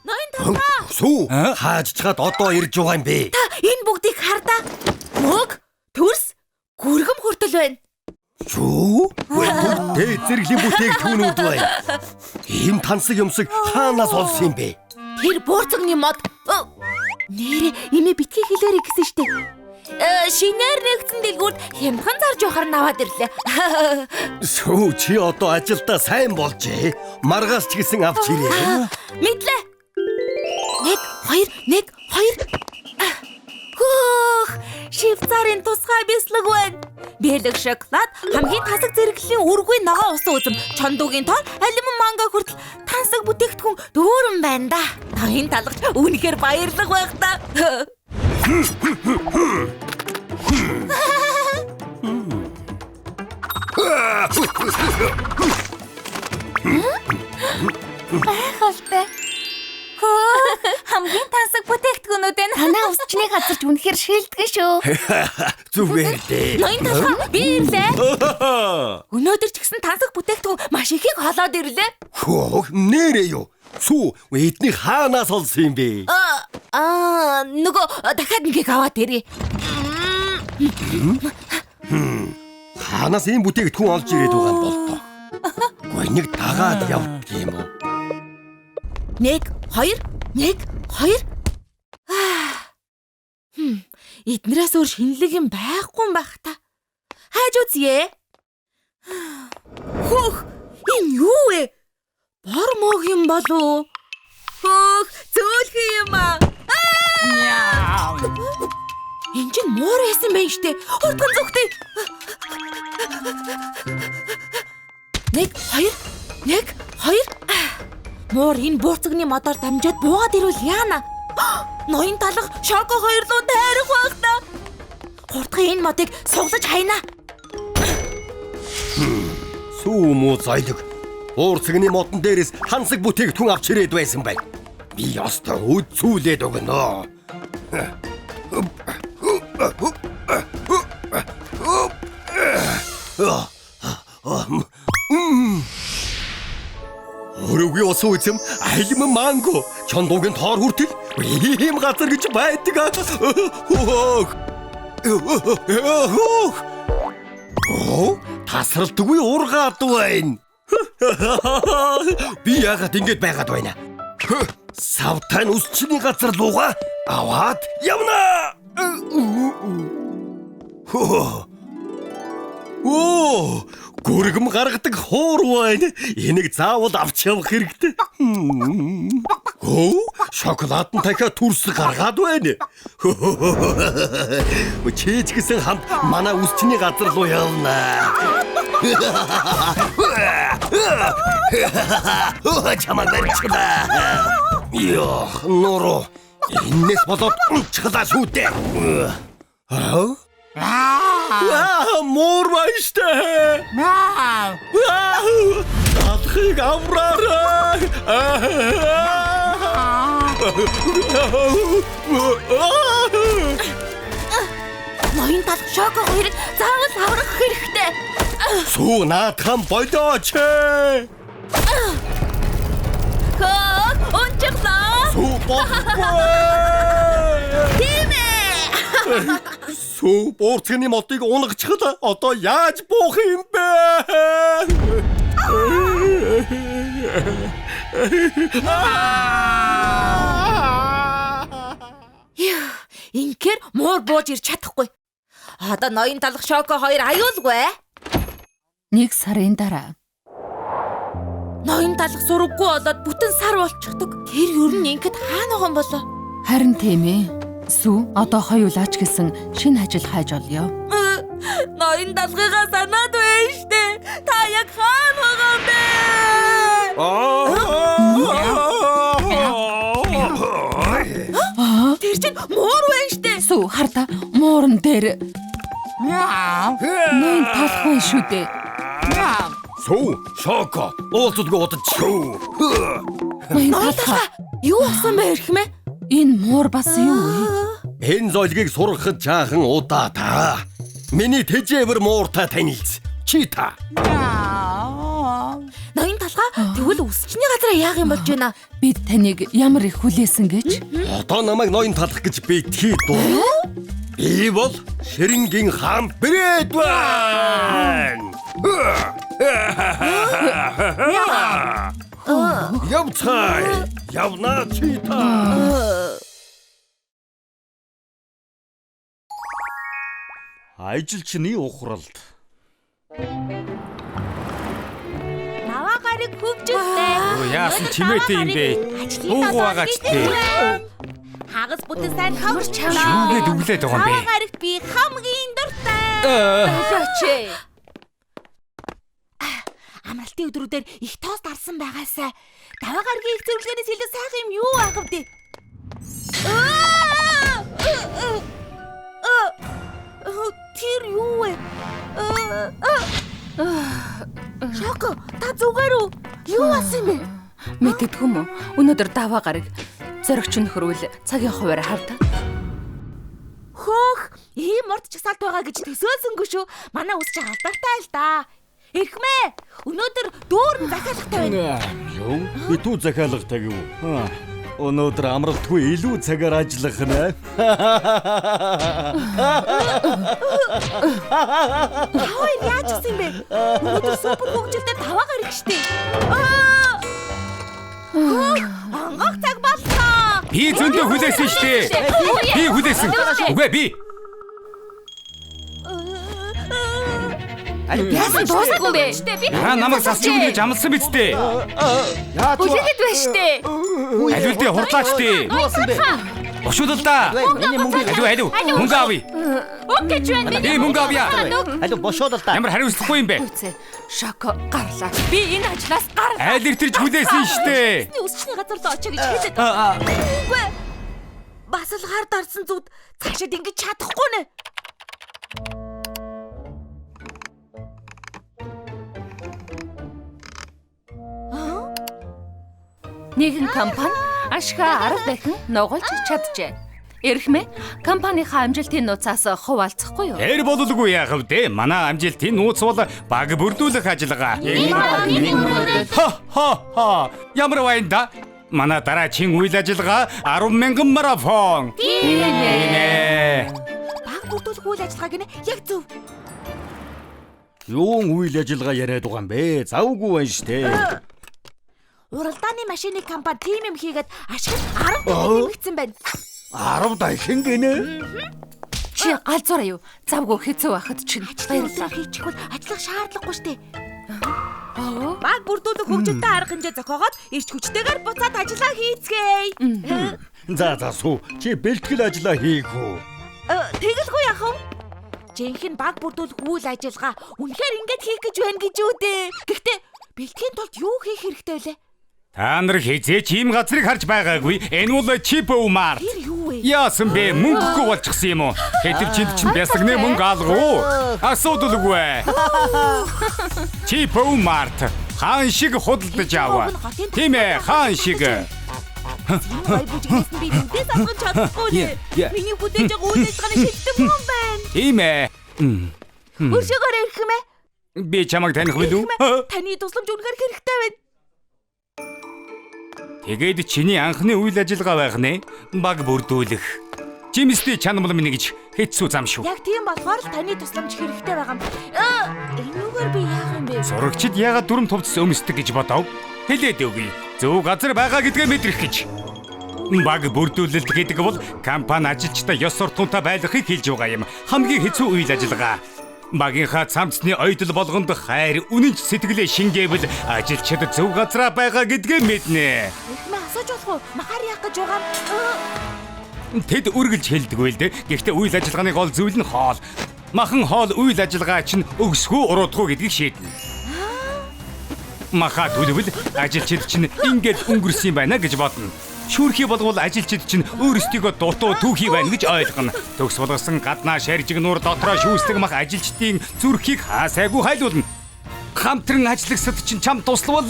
Ноён таа. Сүү, хааж чаад одоо ирж байгаа юм бэ? Та энэ бүгдийг хар да. Мөг, төрс, гүргэм хүртэл байна. Юу? Бүгдээ зэрэглэлийн бүтээгдэхүүнүүд байна. Ийм тансаг юмсыг хаанаас олсон юм бэ? Тэр буурцагны мод. Нэрээ имээ битгий хэлээрэй гэсэн штэ. Шинээр нэгдсэн дэлгүүрт хямдхан зарж явахаар наваад ирлээ. Сүү, чи одоо ажилдаа сайн болжээ. Маргаас ч гэсэн авч ирээ. Мэдлээ. 1 2 1 2. Хөөх! Швейцарын тусгай бяцлаг байна. Бэлэг шоколад, хамгийн тасаг зэрэглэлийн үргүй ногоо усан үзэм, чондуугийн тоо, алимон манго хүртэл тансаг бүтээгдэхүүн дүүрэн байна да. Та энэ талгч үнэхээр баярлах байх та. Хайхалтай. Хамгийн тансаг бүтээгдэхүүнүүд энэ танаа өсчний газарч үнэхээр шилдэг шүү. Зүгээр дээ. Ноён талха би ирлээ. Өнөөдөр ч гэсэн тансаг бүтээгдэхүүн маш ихийг холоод ирлээ. Хөөх, нэрээ юу? Сүү, эдний хаанаас олсон юм бэ? Нөгөө дахиад нэгийг аваад ирээ. Хаанаас ийм бүтээгдэхүүн олж ирээд байгаа юм бол тоо. Гой нэг дагаад явдаг юм уу? 1 2 1 2. Эднээс өөр шинэлэг юм байхгүй юм байх та. Хайж үзье. Хөөх, энэ юу вэ? Бор мог юм болов? Хөөх, зөөлхөн юм аа. Энд чинь муур байсан байх штэ. Хурдхан зүгтээ. 1 2 1 2. Муур энэ буурцагны модоор дамжаад буугаад ирвэл яана? Ноён талга шоко 2 руу тайрах байх та. Хурдхан энэ модыг суглаж хайна. Сүү муу зайдаг. Буурцагны модон дээрээс хансаг бүтээгдэхүүн авч ирээд байсан бай. Би ястаа үзүүлээд өгнө. Өрөөгүй усан үзэм, алимон манго, чондуугийн тоор хүртэл ийм газар гэж байдаг. Тасралтгүй ургаад байна. Би яагаад ингэж байгаад байна? Савтан үсчний газар лууга аваад явна. Оо, гүргэм гаргадаг хуур байна. Энийг заавал авч явах хэрэгтэй. Оо, шоколад нь дахиад төрс гаргаад байна. Чийч гэсэн хамт манай үсчний газар руу явна. Чамаг барьчихлаа. Ёо, нуруу. Энэс болоод унцглаа шүү дээ. Муур байштай. Алхыг авраарай. Ноён талх шоко 2-ыг заавал аврах хэрэгтэй. Сүү наадхан бодооч. Хөөх, унцглаа. Сүү бохгүй. Тийм ээ. Сүү буурцагны модыг унгачхад одоо яаж буух юм бэ? Инхээр муур бууж ирч чадахгүй. Одоо ноён талх шоко 2 аюулгүй. 1 сарын дараа. Ноён талх сураггүй болоод бүтэн сар болчихдог. Тэр ер нь ингээд хаана байгаа юм болоо? Харин тийм ээ. Сүү одоо хоёулаач гэсэн шинэ ажил хайж олё. Ноён талхыгаа санаад байна штэ. Та яг хаана байгаа юм бэ? Тэр чинь муур байна штэ. Сүү харта муурн дээр. Ноён талхан шүү дээ. Сүү, шоко. Уулзалгүй удажгүй. Ноён талхан. Юу асан бэ эрхмэ? Энэ муур бас юу вэ? Энэ зойлгийг сургахад жаахан удаа та. Миний тэжээвэр мууртай танилц. Чи та. Ноён талгаа тэгвэл үсчний газараа яах юм болж байна? Бид таныг ямар их хүлээсэн гэж? Одоо намайг ноён талах гэж битгий дуу. Би бол Шэрэнгийн хаан Брэдван. Явцай. Явна чи та. Ажилчны ухралд. Наваа гарыг хөвжөлтэй. Яасан чимээтэй юм бэ? Уугу байгаач тий. Хагас бүтэн сайн хамарч Юугээд өглээд байгаа юм бэ? Наваа гарагт би хамгийн дуртай. Болооч. Амралтын өдрүүдээр их тоос дарсан байгаасаа даваа гаргийн их зөвлөгөөнөөс илүү сайхан юм юу байх вэ? Тэр юу вэ? Шоко, та зүгээр үү? Юу асан бэ? Мэддэггүй юм уу? Өнөөдөр даваа гараг зоригч нөхөрвөл цагийн хуваар хардаг. Хөөх, ийм урд чагсаалт байгаа гэж төсөөлсөнгүй шүү. Манай ус чи алдартай л да. Эрхмээ, өнөөдөр дүүрэн захиалгатай байна. Юу? Битүү захиалгатай юу? Өнөөдөр амралтгүй илүү цагаар ажиллах нэ. Хөөе, яаж гисэн бэ? Өнөөдөр супер хөгжилтэй даваа гараг штэ. Ангах цаг боллоо. Би зөндөө хүлээсэн шүү дээ. Би хүлээсэн. Үгүй би. Яасан дуусахгүй бэ? Та намайг салчих гэж амласан биз дээ. Үлээгээд байна штэ. Алиулдээ хурдлаач дээ. Ушуулал да. Алиу. Мөнгө авъя. Окей ч байна. Би мөнгө авъя. Алуу бошоодол та. Ямар хариуцлахгүй юм бэ? Үгүй шоко гарлаа. Би энэ ажлаас гарлаа. Айл иртэрч хүлээсэн шүү дээ. Үсчний газар л очоо гэж хэлээд байгаа. Үгүй. Бас л гар дарсан зүуд цаашаад ингэж чадахгүй нэ. Нэгэн компани ашгаа 10 дахин нугалж чаджээ. Эрхмээ компанийнхаа амжилтын нууцаас хуваалцахгүй юу? Тэр бололгүй яах вэ? Манай амжилтын нууц бол баг бүрдүүлэх ажиллагаа. Ха. Ямар байна да? Манай дараагийн үйл ажиллагаа 10,000 марафон. Тийм ээ. Баг бүрдүүлэх үйл ажиллагаа гинэ яг зөв. Юун үйл ажиллагаа яриад байгаа юм бэ? Завгүй байна штэ. Уралдааны машины компани тим юм хийгээд ашиг 10 дахин нэмэгдсэн байна. 10 дахин гинэ. Чи галзуураа юу? Завгүй хэцүү байхад чинь Баярлалаа хийчихвэл ажиллах шаардлагагүй штэ. Баг бүрдүүлэх хөгжилтэй арга хэмжээ зохиогоод ирч хүчтэйгээр буцаад ажиллаа хийцгээе. За сүү. Чи бэлтгэл ажиллаа хийх үү? Тэгэлгүй яах вэ? Жинхэнэ баг бүрдүүлэх үйл ажиллагаа үнэхээр ингэж хийх гэж байна гэж үү дээ. Гэхдээ бэлтгэхийн тулд юу хийх хэрэгтэй вэ? Та нар хизээч ийм газрыг харж байгаагүй. Энэ бол Чипоумар. Тэр юу вэ? Яасан бэ? Мөнгөгүй болчихсон юм уу? Хэдв чинь бясагны мөнгө алгуу. Асуудалгүй. Чипоумар. Хаан шиг худалдаж аваа. Тийм ээ, хаан шиг. Ай бүжигсэн би нүдээс авах чадахгүй нэ. Миний бүдэж байгаа үйл ажиллагааны шилдэг юм байна. Тийм ээ. Өршөөгөр ирхмэ. Би чамайг таних билүү? Таны тусламж үнэхээр хэрэгтэй байна. Тэгээд чиний анхны үйл ажиллагаа байх нэ? Баг бүрдүүлэх. Жимстэй чанамал минь гэж хэцүү зам шүү. Яг тийм болохоор л таны тусламж хэрэгтэй байгаа юм. Энүүгээр би яах юм бэ? Сурагчид яагаад дүрм тувцс өмсдөг гэж бодов? Хэлээд өгье. Зөв газар байгаа гэдгээ мэдрэх гэж. Баг бүрдүүлэлт гэдэг бол компани ажилчдаа ёс суртахуунтай байхыг хэлж байгаа юм. Хамгийн хэцүү үйл ажиллагаа. Багийнхаа цамцны ойдол болгонд хайр үнэнч сэтгэлээ шингээвэл ажилчид зөв газараа байгаа гэдгээ мэднэ. Эхмээ асууж болох уу? Махаар яах гэж байгаа юм? Тэд үргэлж хэлдэггүй л дээ. Гэхдээ үйл ажиллагааны гол зүйл нь хоол. Махан хоол үйл ажиллагаа чинь өгсгүй уруудгүй гэдгийг шийднэ. Махад үлвэл ажилчид чинь ингээд өнгөрсөн байна гэж бодно. Шүүрхий болгол ажилчид чинь өөрсдийгөө дутуу түүхий байна гэж ойлгоно. Төгс болгосон гаднаа шаржиг нуур дотроо шүүслэг мах ажилчдын зүрхийг хаасайгүй хайлуулна. Хамтран ажиллагсад чинь чам туславал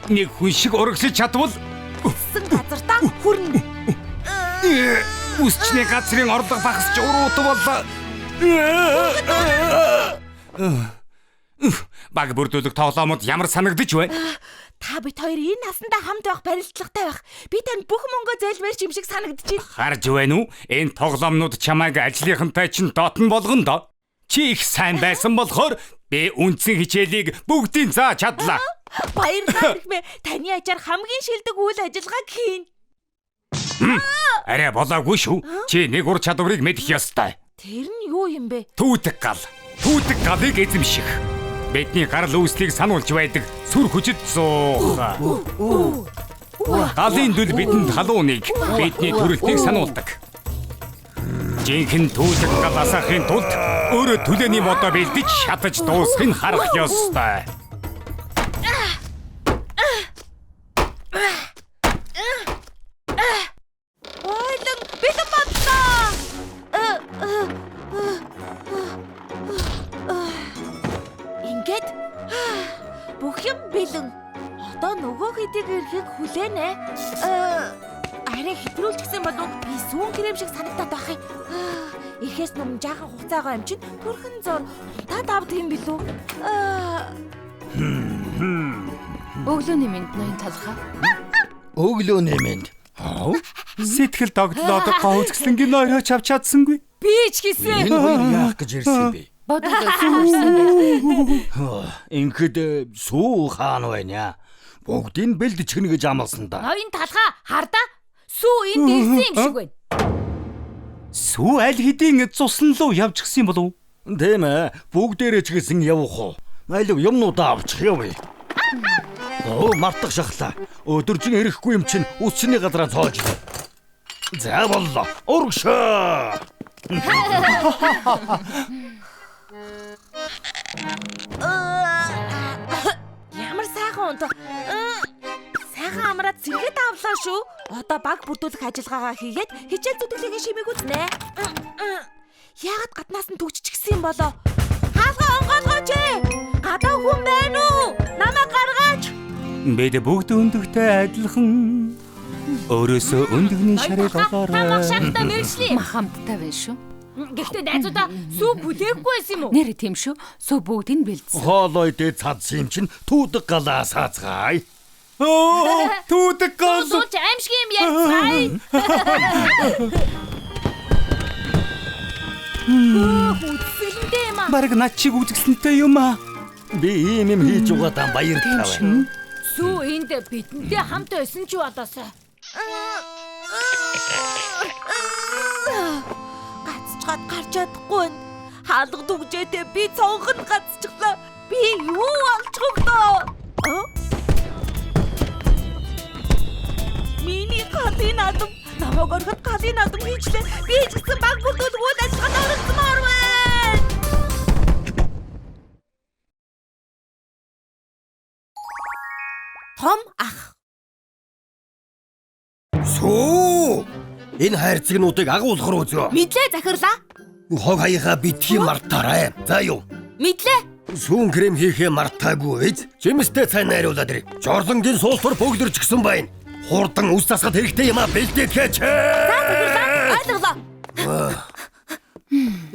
нэг хүн шиг урагшиж чадвал газартаа хүрнэ. үсчний газрын орлого багасч уруутвал баг бүрдүүлэг тоглоомод ямар санагдаж байна? Та бид хоёр энэ насандаа хамт байх барилдлагатай байх. Би танд бүх мөнгөө зээлмээрч юм шиг санагдаж байна. Харж байна уу? Энэ тоглоомнууд чамайг ажлынхантай чинь дотн болгоно доо. Чи их сайн байсан болохоор би үндсэн хичээлийг бүгдийг зааж чадлаа. Баярлалаа гэмээ. Таны ачаар хамгийн шилдэг үйл ажиллагааг хийн. Арай болоогүй шүү. Чи нэг ур чадварыг мэдэх ёстой. Тэр нь юу юм бэ? Түүдэг гал. Түүдэг галыг эзэмших. Бидний гарал үүслийг сануулж байдаг сүр хүчит зуух. Галын дүл бидэнд халууныг, бидний төрөлтийг сануулдаг. Жинхэнэ түүдэг гал асаахын тулд өөрөө төлөөний модоо бэлдэж шатаж дуусхыг харах ёстой. Ойлон бэлэн бодлоо. Ингээд бүх юм бэлэн. Одоо нөгөө хэдийг ирэхийг хүлээнэ. Арай хэтрүүлчихсэн болов би сүүн крем шиг санагдаад байх юм. Ирэхээс өмнө жаахан хугацаагаа юм чинь төрхөн зур та давд юм билүү? Өглөөний минь ноён талхаа. Өглөөний минь. Сэтгэл догтлоод гоцгслэнгийн нойроо авч чадсангүй. Би ч гэсэн. Энэ хоёр яах гэж ирсэн бэ? Бодогдсон байна. Ингээд сүү хаан байна. Бүгдийг бэлдэж гэнэ гэж амласан да. Ноён талхаа хардаа. Сүү энд ирсэн юм шиг байна. Сүү аль хэдийн цусан руу явж гисэн болов? Тийм ээ. Бүгдээрээ ч гэсэн явах уу? Алив юмнуудаа авчих явъя. Мартах шахлаа. Өдөржин ирэхгүй юм чинь үсчний газраа цоож. За боллоо. Урагшаа. Ямар сайхан унт. Сайхан амраад сэргээд авлаа шүү. Одоо баг бүрдүүлэх ажиллагаагаа хийгээд хичээл зүтгэлгийн шимийг үзнэ. Яагаад гаднаас нь төгжчихсэн юм болоо? Хаалга онгоолгооч ээ. Гадаа хүн байна уу? Намайг гаргаач. Бид бүгд өндөгтэй адилхан. Өөрөөсөө өндөгний шарыг олоорой. Мах шахта мэржлээ. Мах хамттай байна шүү. Гэхдээ найзуудаа сүү бүлээхгүй байсан юм уу? Нэр тийм шүү. Сүү бүгдийг бэлдсэн. Хоолой дээд цадсан юм чинь түүдэг галаа саацгаая. Түүдэг гол. Сууч аимшиг юм ярьцгаая. Үсгэлэнтэй юм аа. Бараг над чиг үзэсгэлэнтэй юм аа. Би ийм юм хийж угаадаа баяртай байна. Сүү энд бидэнтэй хамт байсан ч болоосоо. Гацчгаад гарч чадахгүй байна. Хаалга дүгжээтэй би цонхон гацчихлаа. Би юу олчихвдоо? Миний кадын адам намайг ороход кадын адам хийчлээ. Би ч гэсэн баг бүрдүүлэг үйл ажиллагаанд оролцмоор байна. Том ах. Сүү! Энэ хайрцагнуудыг агуулгах үзөө. Мэдлээ захирлаа. Хог хаяха битгий мартаарай. За юу? Мэдлээ. Сүүн крем хийхээ мартаагүй биз? Жимстэй цай найруулаад ирээ. Жорлонгийн суултар бөгдөрч гисэн байна. Хурдан үс тасгад хэрэгтэй юм а бэлдээч. Ойлголоо.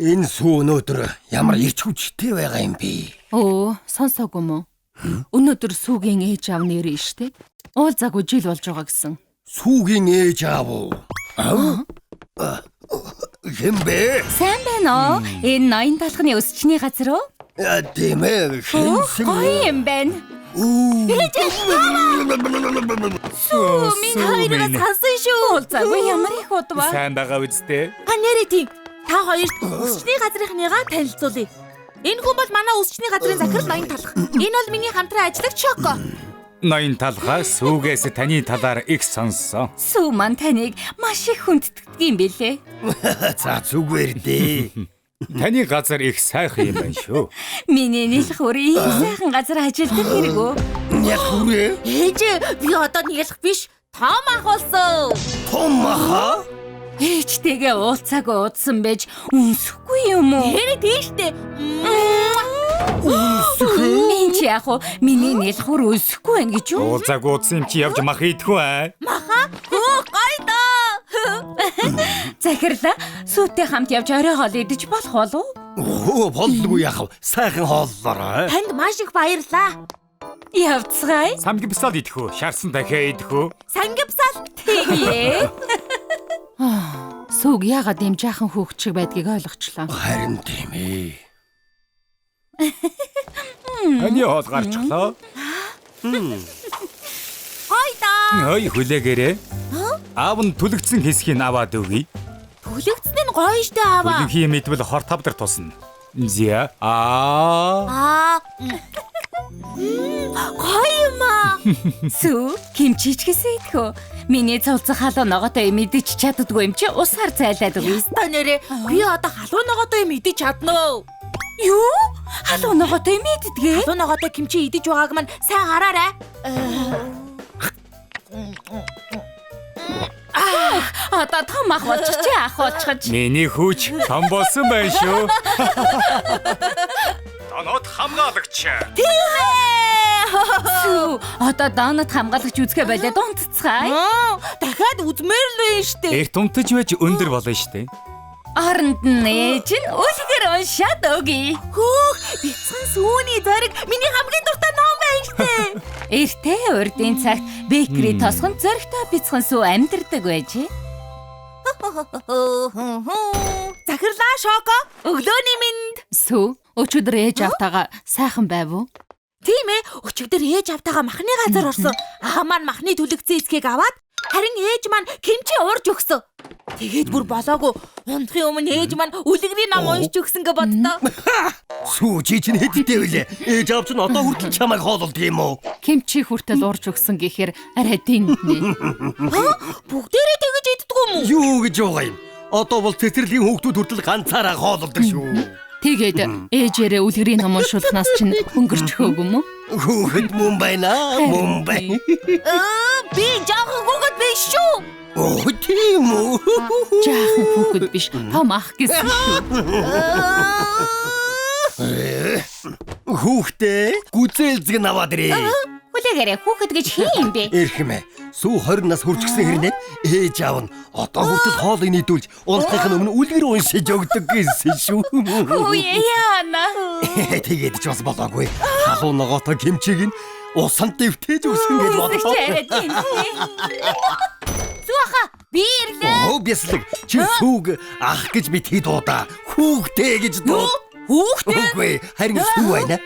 Энэ сүү өнөөдөр ямар ирч хүчтэй байгаа юм бэ? Оо, сонсоогүй мө. Өнөөдөр сүүгийн ээж аав нэрээ штэ. Уул цаг үжил болж байгаа гэсэн. Сүүгийн ээж аав уу? Хэм бэ? Сайн байна уу? Энэ ноён талхны өсчний газар уу? Тийм ээ. Хинсэн. Гоё юм байна. Сүү минь хоёроо хасан шүү. Уул цаг ямар их удаа. Сайн байгаа үсттэй. Нэрээ тийм. Та хоёрт өсчний газрынхныгаа танилцуулъя. Энэ хүн бол манай өсчний газрын захирал ноён талх. Энэ бол миний хамтран ажиллагч Шоко. Ноён талхаа сүүгээс таны талаар их сонссон. Сүү маань таныг маш их хүнддэг юм бэлээ. За зүгээр дээ. Таны газар их сайхан юм байна шүү. Миний нэлхүр ийм сайхан газар ажилладаг хэрэг үү? Яг хүрээ. Ээж би одоо нэлх биш. Том ах болсон. Том аха. Ээжтэйгээ уулзаагүй удсан байж үнсэхгүй юм уу? Хэрэг тийштэй. Энд чи яг уу миний нэлхүр үнсэхгүй байна гэж юу? Уулзаагүй удсан юм чи явж мах идэх үү? Гайда. Захирлаа сүйтэй хамт явж орой хоол идэж болох болов уу? Болдгүй яах вэ? Сайхан хооллороо. Танд маш их баярлаа. Явцгаая. Самгипсал идэх үү? Шаарсан дахиа идэх үү? Сангипсал тэгээ. Сүг яагаад юм жаахан хөөгчиг байдгийг ойлгочлоо. Харин тийм ээ. Таны хоол гарчлаа. Гайда. Ой хүлээгээрээ. Аав нь түлэгдсэн хэсгийг аваад өгье. Түлэгдсэн нь гоё штэ аваа. Үлэнхий мэдвэл хор тавдар тусна. Зя аа. Гоё юм аа. Сүү кимчичгэсэй идэх үү? Миний цуцсан халуун ногоотой мэдэж чаддгүй юм чи усаар зайлаад өгье. Та нэрээ би одоо халуун ногоотой юм идэж чадна уу? Юу? Халуун ногоотой мэддгээ? Халуун ногоотой кимчи идэж байгааг маань сайн хараарай. Одоо том ах болчих чи ах болчихж. Миний хүүч том болсон байна шүү. Донот хамгаалагч. Сүү одоо донот хамгаалагч үзгээ байлаа дунтцгаая. Дахиад үзмээр л байна штэ. Эрт унтаж байж өндөр болно штэ. Оронд нь ээж нь үлгэр уншаад өгье. Хөөх, бяцхан сүүний зориг миний хамгийн дуртай ном байна штэ. Эртээ урдын цагт бэкри тосгон зөрөгтэй бяцхан сүү амьдэрдэг байжээ. Захирлаа шоко. Өглөөний минь. Сүү өчигдөр ээж автагаа сайхан байв уу? Тийм ээ, өчигдөр ээж автагаа махны газар орсон. Аа маань махны түлэгцэн эцгийг аваад харин ээж маань кимчи уурж өгсөн. Тэгээд бүр болоогүй. Унтахын өмнө ээж маань үлгэрийн ном уншиж өгсөн гэж боддоо. Сүү чи чинь хэдтэй вүлээ? Ээж аав чинь одоо хүртэл чамайг хоололдог юм уу? Кимчи хүртэл урж өгсөн гэхээр арай динтнэ. Бүгдээрээ тэгэж иддэг юм уу? Юу гэж байгаа юм? Одоо бол цэцэрлэгийн хүүхдүүд хүртэл ганцаараа хоололдог шүү. Тэгээд ээжээрээ үлгэрийн ном уншуулнаас чинь өнгөрчихөөг юм уу? Хүүхэд мөн байна, мөн байна. Би жаахан гүгэд биш шүү. Оо тийм үү? Жаахан хүүхэд биш, том ах гэсэн шүү. Хүүхдээ гүзээлзэг наваад ирээ. Хүлээгээрээ хүүхэд гэж хин юм бэ? Эрхэмэ. Сүү 20 нас хүрчихсэн хэрнээ ээж аав нь одоо хүртэл хоол инээдүүлж унтахын өмнө үлгэр уншиж өгдөг гэсэн шүү. Үе яана. Тэгээд ч бас болоогүй. Халуун ногоотой кимчиг нь усан дэвтэж өгсөн гэж бодлоо. Зууха би ирлээ. Оо бяслаг чи сүүг ах гэж бит дуудаа. Хүүхдээ гэж дуу. Хүүхдээ? Үгүй харин сүү байна.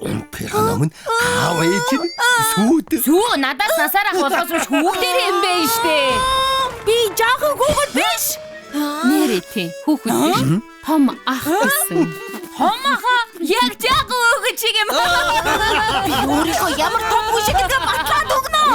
Унтахын өмнө аав ээж нь сүүд. Сүү надаас насаарах болгоос биш хүүхдэр юм бэ штэ. Би жаахан гүгэд биш. Нэрээ тий хүүхэд биш, том ах гэсэн. Хомаха яг жаахан өгч юм. Би өөрийнхөө ямар том хүн шиг гэдэг батлаад өгнө.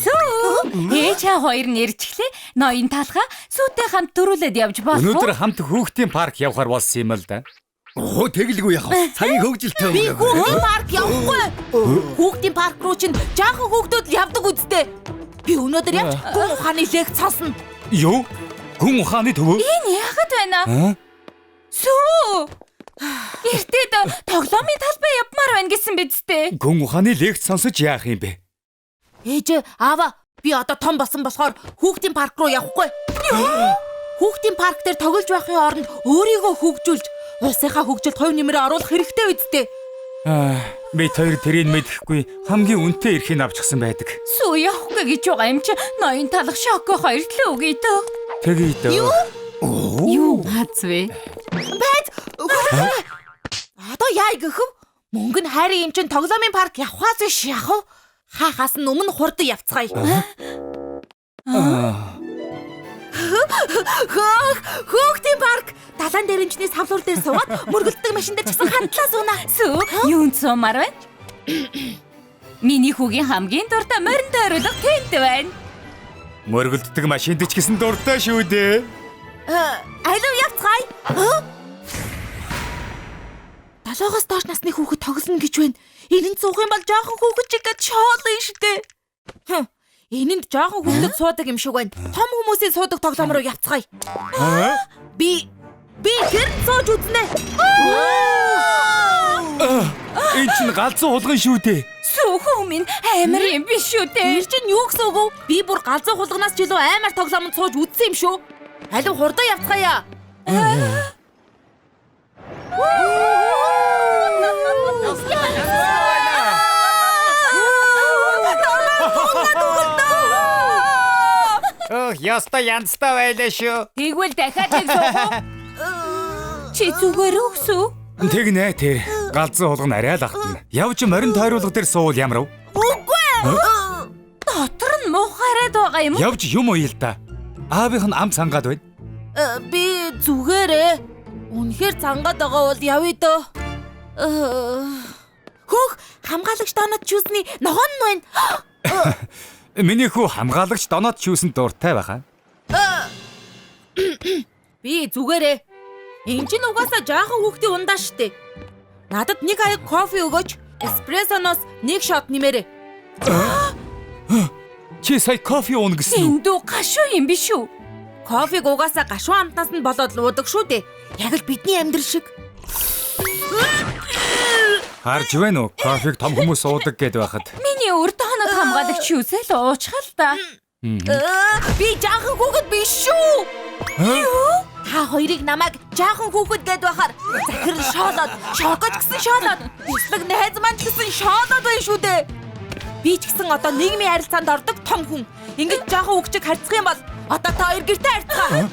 Сүү ээжээ хоёр нэрчглээ. Ноён талхаа сүүтэй хамт дөрүүлээд явж болох уу? Өнөөдөр хамт хүүхдийн парк явахаар болсон юм л да. Оо тэгэлгүй яах вэ? Цагийн хөвгөлтэй Би өнгөрөв. хүүхдийн парк явахгүй. Хүүхдийн парк руу чинь жаахан хүүхдүүд л явдаг үсттэй. Би өнөөдөр явж гүн ухааны лекц сонсно. Юу? Гүн ухааны төвөө? Энэ яагаад байна? Сүү эртээд тоглоомын талбай явмаар байна гэсэн биз дээ. Гүн ухааны лекц сонсож яах юм бэ? Ээж аава би одоо том болсон болохоор хүүхдийн парк руу явахгүй. Хүүхдийн парк дээр тоглож байхын оронд өөрийгөө хөгжүүлж улсынхаа хөгжилд хувь нэмрээ оруулах хэрэгтэй үсттэй. Би тэр тэрийг мэдэхгүй хамгийн үнэтэй эрхийг авчихсан байдаг. Сүү явахгүй гэж байгаа юм чи ноён талах шоко хоёрлоо үгүй дөө. Тэгэе дөө. Юу хац вэ? Байд. Одоо яа гэхэв? Мөнгө нь хайрын юм чин тоглоомын парк явхаас биш яах вэ? Хаахаас нь өмнө хурдан явцгаая. Хүүхдийн парк далайн дээрэмчний савлуур дээр суугаад мөргөлддөг машин дээр часан хандлаа сууна. Сүү юунд суумаар байна? Миний хүүгийн хамгийн дуртай морин тойруулга тэнт байна. Мөргөлддөг машинд ч гэсэн дуртай шүү дээ. Алив явцгаая. Долоогоос доош насны хүүхэд тоглоно гэж байна. Энд суух юм бол жоохон хүүхэд чиг гэж шоолно штэ. Энд жоохон хүүхэд суудаг юм шиг байна. Том хүмүүсийн суудаг тоглоом руу явцгаая. Би гэр сууж үзнэ. Энд чинь галзуу хулган шүү дээ. Сүүхүү минь амар юм биш үү дээ. Тэр чинь юу гэсэн үг вэ? Би бүр галзуу хулганаас ч илүү амар тоглоомд сууж үдсэн юм шүү. Алив хурдан явцгаая. Яста янзтай байлаа шүү. Тэгвэл дахиад нэг суух уу? Чи зүгээр өгсөө? Тэгнэ тэр галзуу хулган арай л ахтана. Явж морин тойруулга дээр суувал ямар вэ? Дотор нь муухайраад байгаа юм уу? Явж юм уу л да. Аавынх нь ам сангаад байна. Би зүгээрээ. Үнэхээр зангаад байгаа бол явъя дөө. Хөөх, хамгаалагч донод чүсний ногоон нь байна. Миний хүү хамгаалагч доноод чүүсэн дуртай байхаа. Би зүгээрээ. Энд чинь угаасаа жаахан хүүхдийн ундаа штэ. Надад нэг аяг кофе өгөөч. Эспрессоноос нэг шот нэмээрэй. Чи сая кофе ууна гэсэн үү? Эндүү гашуу юм биш үү? Кофег угаасаа гашуун амтнаас нь болоод луудаг шүү дээ. Яг л бидний амьдрал шиг. Харж байна уу? Кофег том хүмүүс уудаг гэд байхад. Миний урд хоног хамгаалагч юусэл уучхал та. Би жаахан хүүхэд биш шүү. Юу? Та хоёрыг намайг жаахан хүүхэд гэд байхаар захир шоолоод, шоколад гэсэн шоолоод, бислэг найз маань ч гэсэн шоолоод байна шүү дээ. Би ч гэсэн одоо нийгмийн харилцаанд ордог том хүн. Ингэж жаахан хүүхчиг харьцах юм бол одоо та хоёр гэртээ харьцгаа.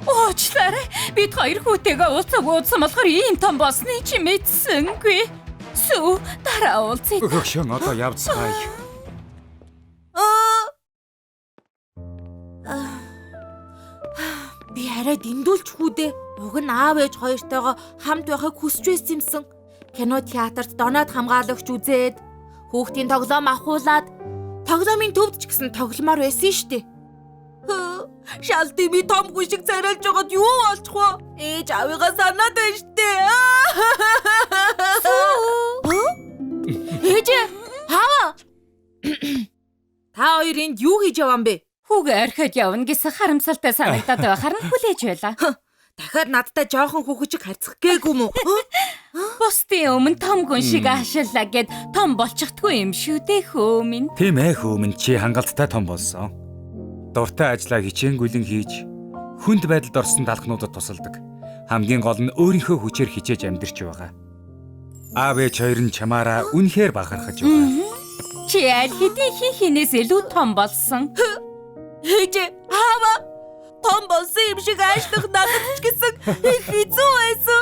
Уучлаарай. Бид хоёр хүүтэйгээ уулзсан болохоор ийм том болсны чи мэдсэнгүй. Сүү дараа уулзъя. Өгшөн одоо явцгаая. Би арай дэндүүлж хүүдээ. Уг нь аав ээж хоёртойгоо хамт байхыг хүсч байсан юмсан. Кино театрт доноод хамгаалагч үзээд, хүүхдийн тоглоом ахуулаад, тоглоомын төвд ч гэсэн тогломоор байсан штэ. Шалти би том хүн шиг царайлж байгаад юу болчих вэ? Ээж аавыгаа санаад байна штэ. Ээж хаа? Та хоёр энд юу хийж яваан бэ? Хүүгээ орхиод явна гэсэн харамсалтай санагдаад байхаар нь хүлээж байлаа. Дахиад надтай жоохон хүүхэд чиг харьцах гээгүй юм уу? Бусдын өмнө том хүн шиг аашиллаа гэд том болчихдгүй юм шүү дээ хөө минь. Тийм ээ хөө минь чи хангалттай том болсон. Дуртай ажлаа хичээнгүйлэн хийж, хүнд байдалд орсон талхнуудад тусалдаг. Хамгийн гол нь өөрийнхөө хүчээр хичээж амьдарч байгаа. Аав ээж хоёр нь чамаараа үнэхээр бахархаж байгаа. Чи аль хэдийн хинээс илүү том болсон. Ээж аава том болсон юм шиг аашлах надад ч гэсэн хэцүү байсан.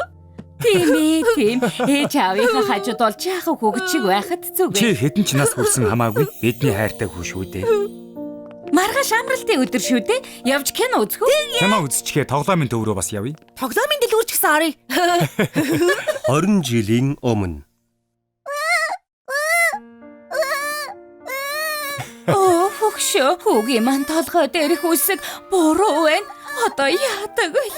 Тийм. Ээж аавынхаа хажууд бол жаахан хөгчиг байхад зүг. Чи хэдэн ч нас хүрсэн хамаагүй бидний хайртай хүү шүү дээ. Маргааш амралтын өдөр шүү дээ. Явж кино үзэх үү? Кино үзчихээ тоглоомын төв рүү бас явъя. Тоглоомын дэлгүүр ч гэсэн арыг. 20 жилийн өмнө. Хөгшөө хүүгийн ман толгой дээрх үсэг буруу байна. Одоо яадаг вэ?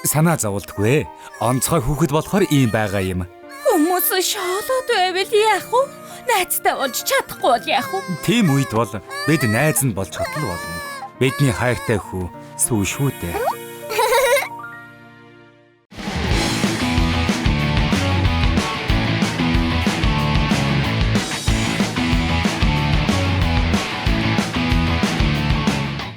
Санаа зовлтгүй. Онцгой хүүхэд болохоор ийм байгаа юм. Хүмүүс шоолоод байвал яах вэ? Найзтай болж чадахгүй бол яах вэ? Тийм үед бол бид найз нь болж чадал болно. Бидний хайртай хүү сүү шүү дээ.